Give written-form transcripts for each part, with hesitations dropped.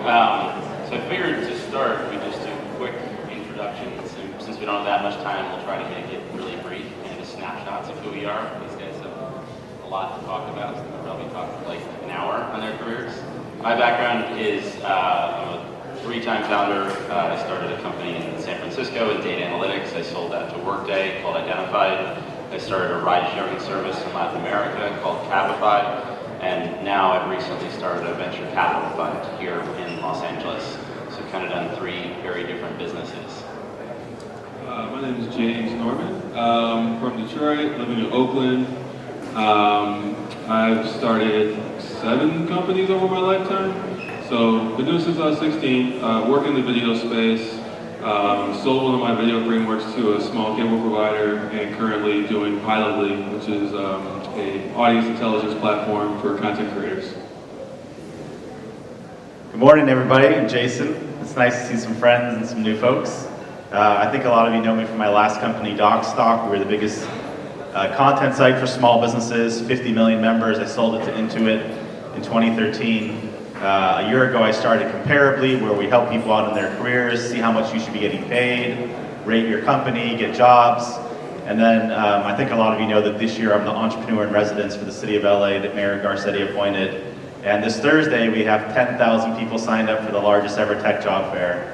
So I figured to start, we just do quick introductions. And since we don't have that much time, we'll try to make it really brief and just snapshots of who we are. These guys have a lot to talk about, so they'll probably talk for like an hour on their careers. My background is I'm a three-time founder. I started a company in San Francisco in data analytics. I sold that to Workday called Identified. I started a ride-sharing service in Latin America called Cabify. And now I've recently started a venture capital fund here in Los Angeles. So I've kind of done three very different businesses. My name is James Norman. From Detroit, living in Oakland. I've started 7 companies over my lifetime. So been doing since I was 16, work in the video space, sold one of my video frameworks to a small cable provider, and currently doing Pilotly, which is an audience intelligence platform for content creators. Good morning, everybody. I'm Jason. It's nice to see some friends and some new folks. I think a lot of you know me from my last company, DocStock. We were the biggest content site for small businesses, 50 million members. I sold it to Intuit in 2013. A year ago, I started Comparably, where we help people out in their careers, see how much you should be getting paid, rate your company, get jobs. And then I think a lot of you know that this year I'm the entrepreneur in residence for the city of LA that Mayor Garcetti appointed. And this Thursday, we have 10,000 people signed up for the largest ever tech job fair,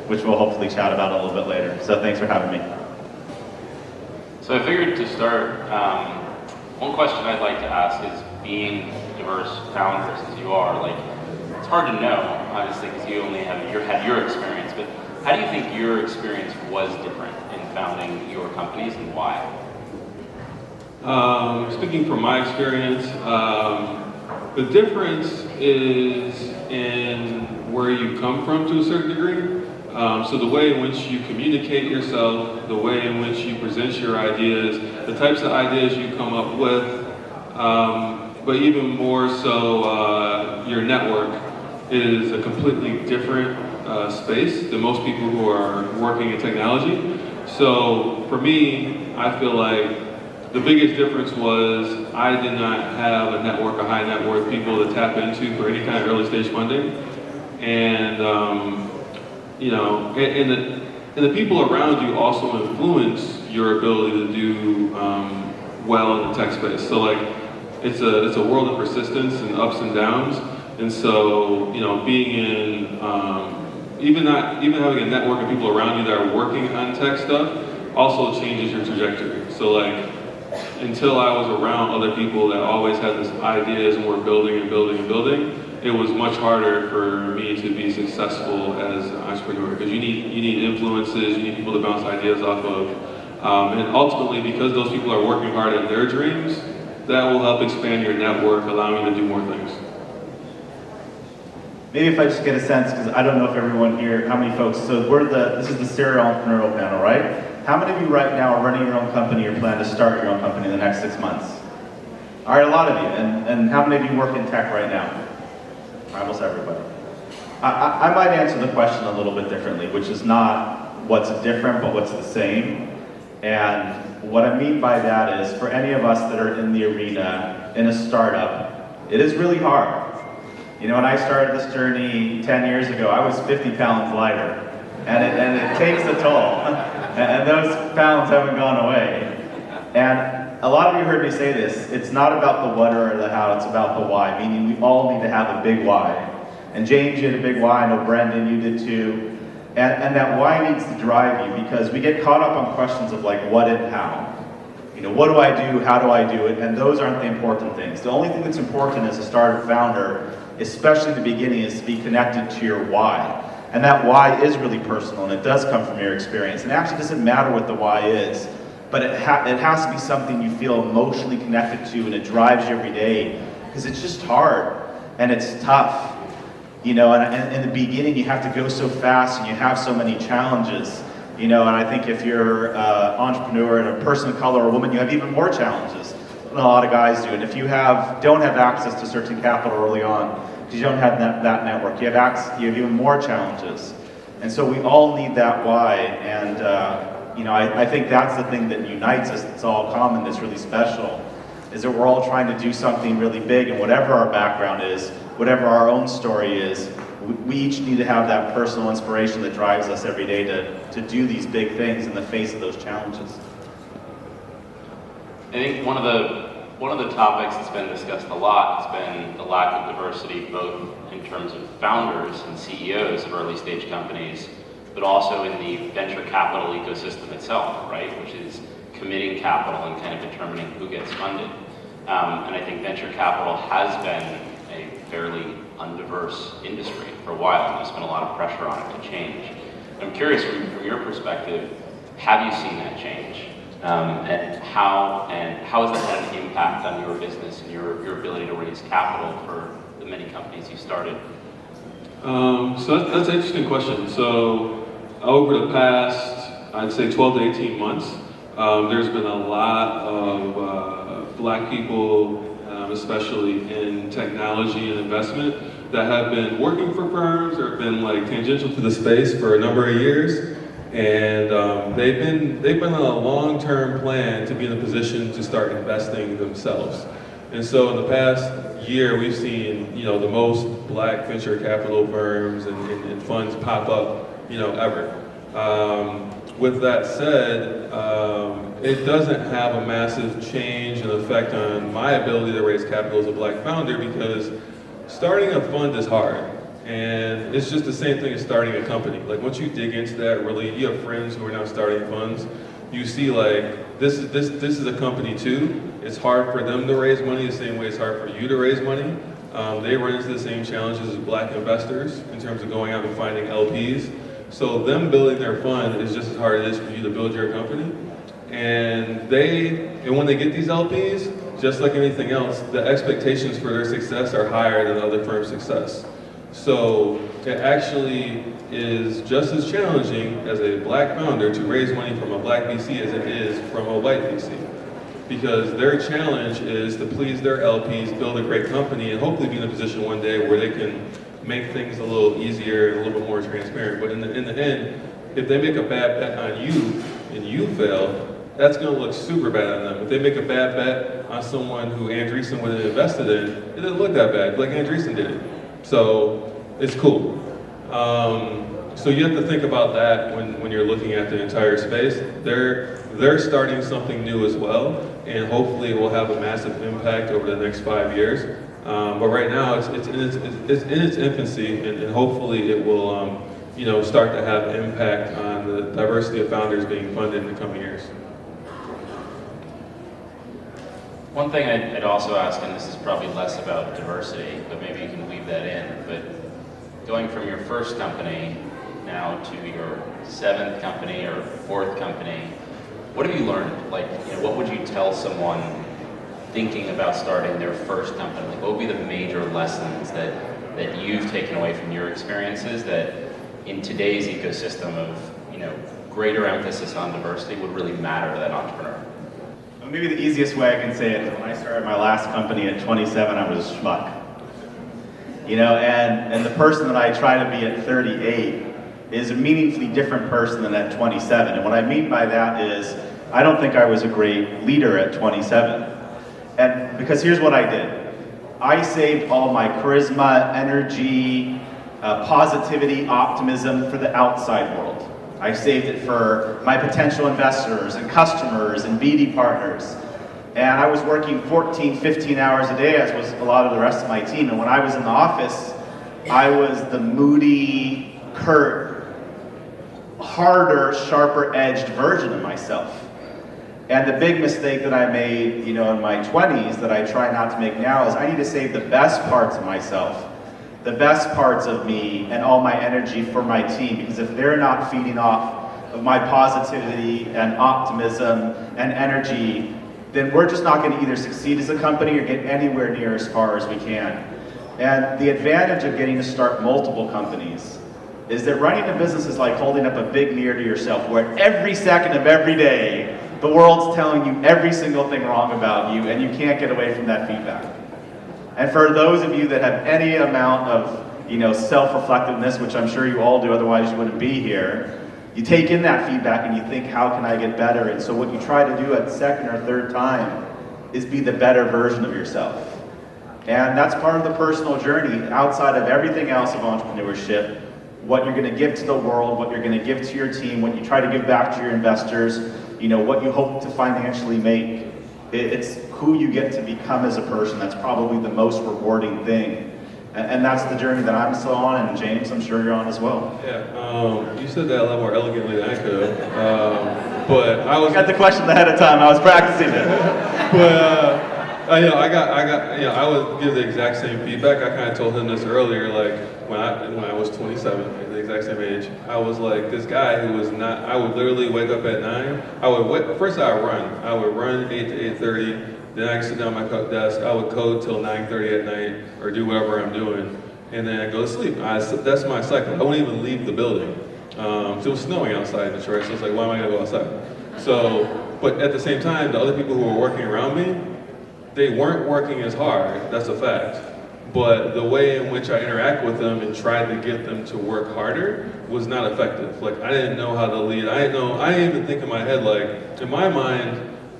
which we'll hopefully chat about a little bit later. So thanks for having me. So I figured to start, one question I'd like to ask is, being diverse founders as you are, like, it's hard to know, obviously, because you only had your experience, but how do you think your experience was different in founding your companies, and why? Speaking from my experience, the difference is in where you come from to a certain degree. So the way in which you communicate yourself, the way in which you present your ideas, the types of ideas you come up with, but even more so, your network is a completely different space than most people who are working in technology. So for me, I feel like the biggest difference was I did not have a network of high net worth people to tap into for any kind of early stage funding. And you know, and the people around you also influence your ability to do well in the tech space. So like, it's a world of persistence and ups and downs. And so, you know, being in, even having a network of people around you that are working on tech stuff also changes your trajectory. So like, until I was around other people that always had these ideas and were building and building and building, it was much harder for me to be successful as an entrepreneur, because you need influences, you need people to bounce ideas off of. And ultimately, because those people are working hard at their dreams, that will help expand your network, allowing you to do more things. Maybe if I just get a sense, because I don't know if everyone here, how many folks, so this is the serial entrepreneurial panel, right? How many of you right now are running your own company or plan to start your own company in the next 6 months? All right, a lot of you. And how many of you work in tech right now? Almost everybody. I might answer the question a little bit differently, which is not what's different, but what's the same. And what I mean by that is, for any of us that are in the arena, in a startup, it is really hard. You know, when I started this journey 10 years ago, I was 50 pounds lighter. And it takes a toll. And those pounds haven't gone away. And a lot of you heard me say this, it's not about the what or the how, it's about the why, meaning we all need to have a big why. And James, you had a big why, I know Brendan, you did too. And that why needs to drive you, because we get caught up on questions of like what and how. You know, what do I do, how do I do it, and those aren't the important things. The only thing that's important as a startup founder, especially in the beginning, is to be connected to your why. And that why is really personal, and it does come from your experience. And it actually doesn't matter what the why is, but it has to be something you feel emotionally connected to, and it drives you every day, because it's just hard, and it's tough. You know, and in the beginning, you have to go so fast, and you have so many challenges. You know, and I think if you're an entrepreneur and a person of color or a woman, you have even more challenges than a lot of guys do. And if you don't have access to certain capital early on, because you don't have that network, you have even more challenges. And so we all need that why. And you know, I think that's the thing that unites us. It's all common. That's really special. Is that we're all trying to do something really big, and whatever our background is, whatever our own story is, we each need to have that personal inspiration that drives us every day to do these big things in the face of those challenges. I think one of the topics that's been discussed a lot has been the lack of diversity, both in terms of founders and CEOs of early stage companies, but also in the venture capital ecosystem itself, right? Which is committing capital and kind of determining who gets funded. And I think venture capital has been a fairly undiverse industry for a while, and there's been a lot of pressure on it to change. I'm curious, from your perspective, have you seen that change? And how has that had an impact on your business and your ability to raise capital for the many companies you started? So that's an interesting question. So over the past, I'd say 12 to 18 months, there's been a lot of Black people, especially in technology and investment, that have been working for firms or have been like tangential to the space for a number of years. And they've been on a long-term plan to be in a position to start investing themselves. And so in the past year, we've seen, the most Black venture capital firms and funds pop up, ever. With that said, it doesn't have a massive change and effect on my ability to raise capital as a Black founder, because starting a fund is hard. And it's just the same thing as starting a company. Like once you dig into that, really, you have friends who are now starting funds, you see like, this is a company too. It's hard for them to raise money the same way it's hard for you to raise money. They run into the same challenges as Black investors in terms of going out and finding LPs. So them building their fund is just as hard as it is for you to build your company. And when they get these LPs, just like anything else, the expectations for their success are higher than other firms' success. So it actually is just as challenging as a Black founder to raise money from a Black VC as it is from a white VC. Because their challenge is to please their LPs, build a great company, and hopefully be in a position one day where they can make things a little easier and a little bit more transparent. But in the end, if they make a bad bet on you and you fail, that's going to look super bad on them. If they make a bad bet on someone who Andreessen would have invested in, it doesn't look that bad, like Andreessen did it. So it's cool. So you have to think about that when you're looking at the entire space. They're starting something new as well, and hopefully it will have a massive impact over the next 5 years. But right now it's in its infancy, and hopefully it will start to have impact on the diversity of founders being funded in the coming years. One thing I'd also ask, and this is probably less about diversity, but maybe you can weave that in, but going from your first company now to your 7th company or 4th company, what have you learned? Like, what would you tell someone thinking about starting their first company? Like, what would be the major lessons that you've taken away from your experiences that in today's ecosystem of, greater emphasis on diversity would really matter to that entrepreneur? Well, maybe the easiest way I can say it is when I started my last company at 27, I was a schmuck. And the person that I try to be at 38 is a meaningfully different person than at 27. And what I mean by that is, I don't think I was a great leader at 27. And because here's what I did. I saved all my charisma, energy, positivity, optimism for the outside world. I saved it for my potential investors and customers and BD partners. And I was working 14, 15 hours a day, as was a lot of the rest of my team. And when I was in the office, I was the moody, curt, harder, sharper-edged version of myself. And the big mistake that I made, in my 20s that I try not to make now is I need to save the best parts of myself, the best parts of me, and all my energy for my team. Because if they're not feeding off of my positivity and optimism and energy, then we're just not going to either succeed as a company or get anywhere near as far as we can. And the advantage of getting to start multiple companies is that running a business is like holding up a big mirror to yourself, where every second of every day, the world's telling you every single thing wrong about you, and you can't get away from that feedback. And for those of you that have any amount of, self-reflectiveness, which I'm sure you all do, otherwise you wouldn't be here, you take in that feedback and you think, how can I get better? And so what you try to do at second or third time is be the better version of yourself. And that's part of the personal journey outside of everything else of entrepreneurship. What you're going to give to the world, what you're going to give to your team, what you try to give back to your investors, you know, what you hope to financially make. It's who you get to become as a person. That's probably the most rewarding thing. And that's the journey that I'm still on, and James, I'm sure you're on as well. Yeah, you said that a lot more elegantly than I could have. But I was... I got the question ahead of time, I was practicing it. But, I would give the exact same feedback. I kind of told him this earlier, like, when I was 27, at the exact same age, I was like this guy who was not, I would literally wake up at 9, first I would run 8 to 8:30, then I could sit down at my desk, I would code till 9:30 at night, or do whatever I'm doing, and then I'd go to sleep. That's my cycle. I wouldn't even leave the building. It was snowing outside in Detroit, so it's like, why am I gonna go outside? So, but at the same time, the other people who were working around me, they weren't working as hard, that's a fact. But the way in which I interact with them and tried to get them to work harder was not effective. Like, I didn't know how to lead. I didn't even think in my head, like, in my mind,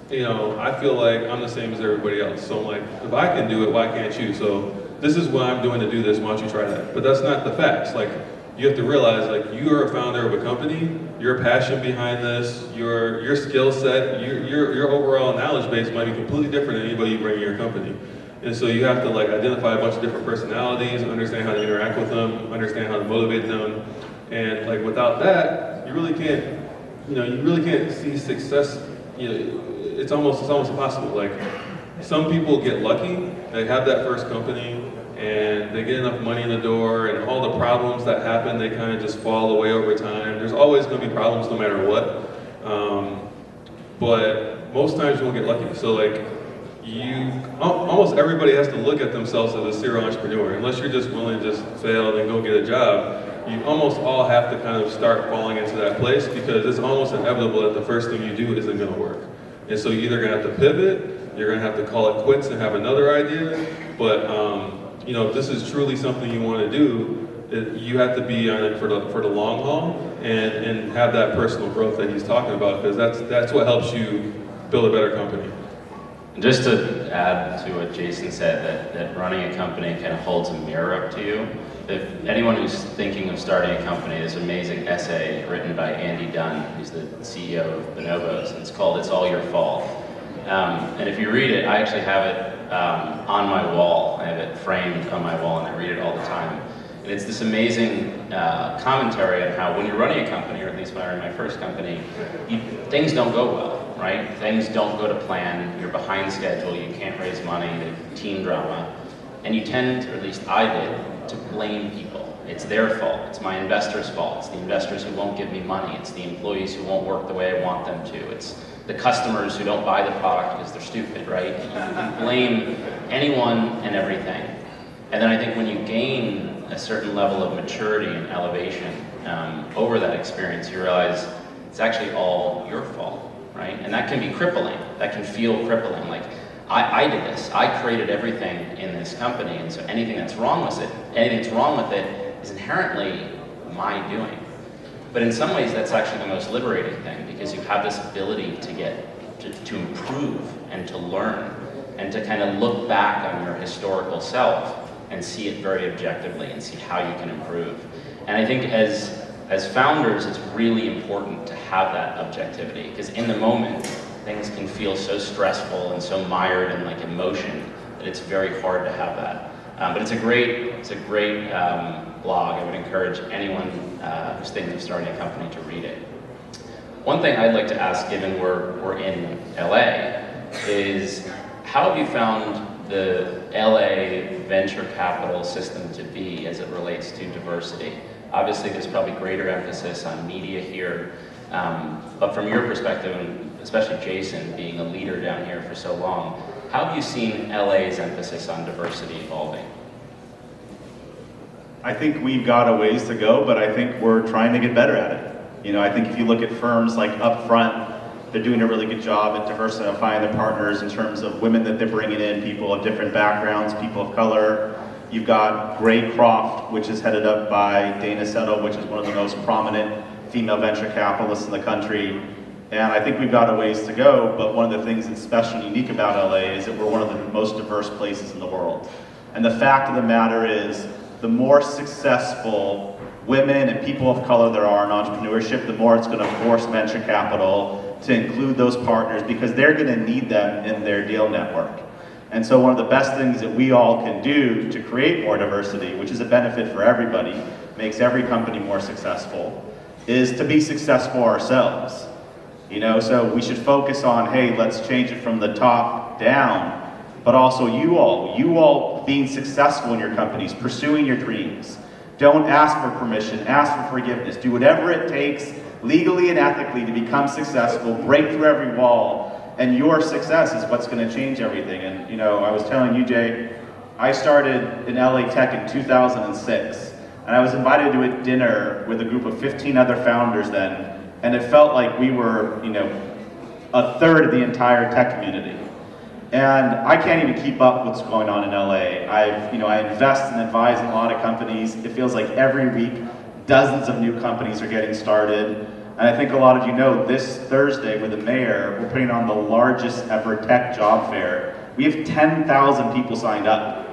you know, I feel like I'm the same as everybody else. So I'm like, if I can do it, why can't you? So this is what I'm doing to do this, why don't you try that? But that's not the facts. Like, you have to realize, like, you are a founder of a company, your passion behind this, your skill set, your overall knowledge base might be completely different than anybody you bring in your company. And so you have to, like, identify a bunch of different personalities, understand how to interact with them, understand how to motivate them. And, like, without that, you really can't see success. You know, it's almost impossible. Like, some people get lucky, they have that first company, and they get enough money in the door, and all the problems that happen, they kind of just fall away over time. There's always going to be problems no matter what. But most times you won't get lucky. So, like, almost everybody has to look at themselves as a serial entrepreneur. Unless you're just willing to just fail and go get a job, you almost all have to kind of start falling into that place, because it's almost inevitable that the first thing you do isn't going to work. And so you're either going to have to pivot, you're going to have to call it quits and have another idea. But you know, if this is truly something you want to do, you have to be on it for the long haul and have that personal growth that he's talking about, because that's what helps you build a better company. And just to add to what Jason said, that running a company kind of holds a mirror up to you. If anyone who's thinking of starting a company, there's an amazing essay written by Andy Dunn, who's the CEO of Bonobos, and it's called "It's All Your Fault." And if you read it, I actually have it on my wall. I have it framed on my wall, and I read it all the time. And it's this amazing commentary on how when you're running a company, or at least when I ran my first company, things don't go well, right? Things don't go to plan, you're behind schedule, you can't raise money, there's team drama. And you tend, or at least I did, to blame people. It's their fault, it's my investors' fault, it's the investors who won't give me money, it's the employees who won't work the way I want them to, it's the customers who don't buy the product because they're stupid, right? You blame anyone and everything. And then I think when you gain a certain level of maturity and elevation over that experience, you realize it's actually all your fault, right? And that can be crippling, that can feel crippling. Like, I did this, I created everything in this company, and so anything that's wrong with it is inherently my doing. But in some ways, that's actually the most liberating thing, because you have this ability to improve and to learn and to kind of look back on your historical self and see it very objectively and see how you can improve. And I think as founders, it's really important to have that objectivity, because in the moment, things can feel so stressful and so mired in like emotion that it's very hard to have that. But it's a great blog. I would encourage anyone who's thinking of starting a company to read it. One thing I'd like to ask, given we're in LA, is how have you found the LA venture capital system to be as it relates to diversity? Obviously, there's probably greater emphasis on media here, but from your perspective, and especially Jason being a leader down here for so long, how have you seen LA's emphasis on diversity evolving? I think we've got a ways to go, but I think we're trying to get better at it. You know, I think if you look at firms like Upfront, they're doing a really good job at diversifying their partners in terms of women that they're bringing in, people of different backgrounds, people of color. You've got Graycroft, which is headed up by Dana Settle, which is one of the most prominent female venture capitalists in the country. And I think we've got a ways to go, but one of the things that's special and unique about LA is that we're one of the most diverse places in the world. And the fact of the matter is, the more successful women and people of color there are in entrepreneurship, the more it's going to force venture capital to include those partners, because they're going to need them in their deal network. And so one of the best things that we all can do to create more diversity, which is a benefit for everybody, makes every company more successful, is to be successful ourselves. You know, so we should focus on, hey, let's change it from the top down, but also you all being successful in your companies, pursuing your dreams. Don't ask for permission, ask for forgiveness. Do whatever it takes legally and ethically to become successful, break through every wall, and your success is what's going to change everything. And you know, I was telling you, Jay, I started in LA Tech in 2006, and I was invited to a dinner with a group of 15 other founders then, and it felt like we were, you know, a third of the entire tech community. And I can't even keep up with what's going on in LA. I invest and advise in a lot of companies. It feels like every week, dozens of new companies are getting started. And I think a lot of you know, this Thursday with the mayor, we're putting on the largest ever tech job fair. We have 10,000 people signed up.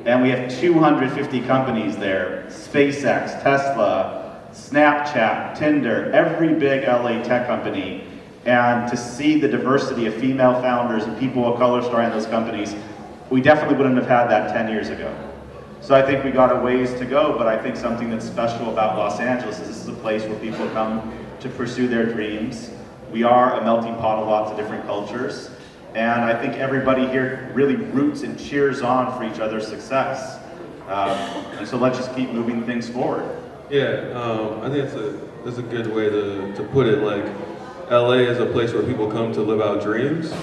And we have 250 companies there. SpaceX, Tesla, Snapchat, Tinder, every big LA tech company. And to see the diversity of female founders and people of color starting those companies, we definitely wouldn't have had that 10 years ago. So I think we got a ways to go, but I think something that's special about Los Angeles is this is a place where people come to pursue their dreams. We are a melting pot of lots of different cultures, and I think everybody here really roots and cheers on for each other's success. And so let's just keep moving things forward. Yeah, I think that's a good way to put it. Like, LA is a place where people come to live out dreams.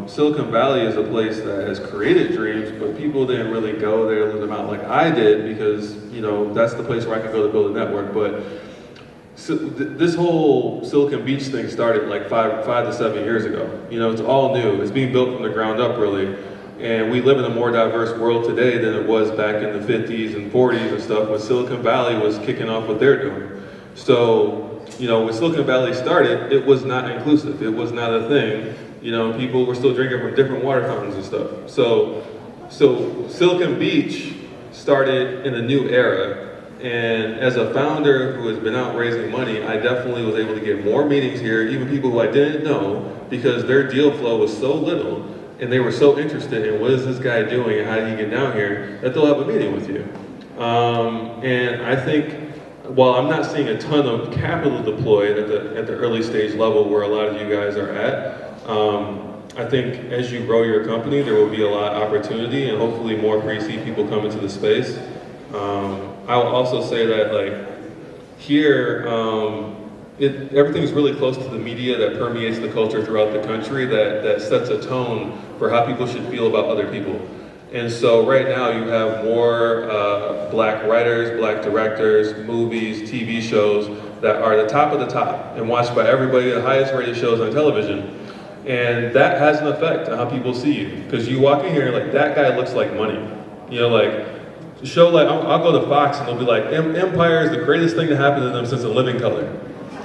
Silicon Valley is a place that has created dreams, but people didn't really go there to live them out like I did, because, you know, that's the place where I could go to build a network. But this whole Silicon Beach thing started like five to 7 years ago. You know, it's all new. It's being built from the ground up, really. And we live in a more diverse world today than it was back in the 50s and 40s and stuff, when Silicon Valley was kicking off what they're doing. So, you know, when Silicon Valley started, it was not inclusive. It was not a thing. You know, people were still drinking from different water fountains and stuff. So Silicon Beach started in a new era. And as a founder who has been out raising money, I definitely was able to get more meetings here, even people who I didn't know, because their deal flow was so little, and they were so interested in what is this guy doing and how did he get down here, that they'll have a meeting with you. And I think, while I'm not seeing a ton of capital deployed at the early stage level where a lot of you guys are at, I think as you grow your company, there will be a lot of opportunity, and hopefully more pre-seed people come into the space. I will also say that, like, here, everything's really close to the media that permeates the culture throughout the country, that sets a tone for how people should feel about other people. And so right now you have more black writers, black directors, movies, TV shows that are the top of the top and watched by everybody, the highest rated shows on television. And that has an effect on how people see you. Because you walk in here, like, that guy looks like money. You know, like, show, like, I'll go to Fox and they'll be like, Empire is the greatest thing to happen to them since A Living Color.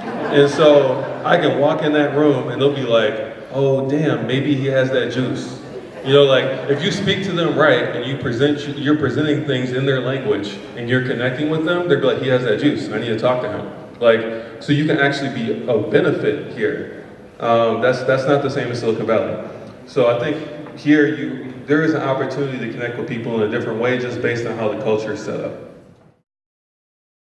And so I can walk in that room and they'll be like, oh damn, maybe he has that juice. You know, like, if you speak to them right and you're presenting things in their language and you're connecting with them, they'll be like, he has that juice, I need to talk to him. Like, so you can actually be a benefit here. That's not the same as Silicon Valley. So I think here there is an opportunity to connect with people in a different way, just based on how the culture is set up.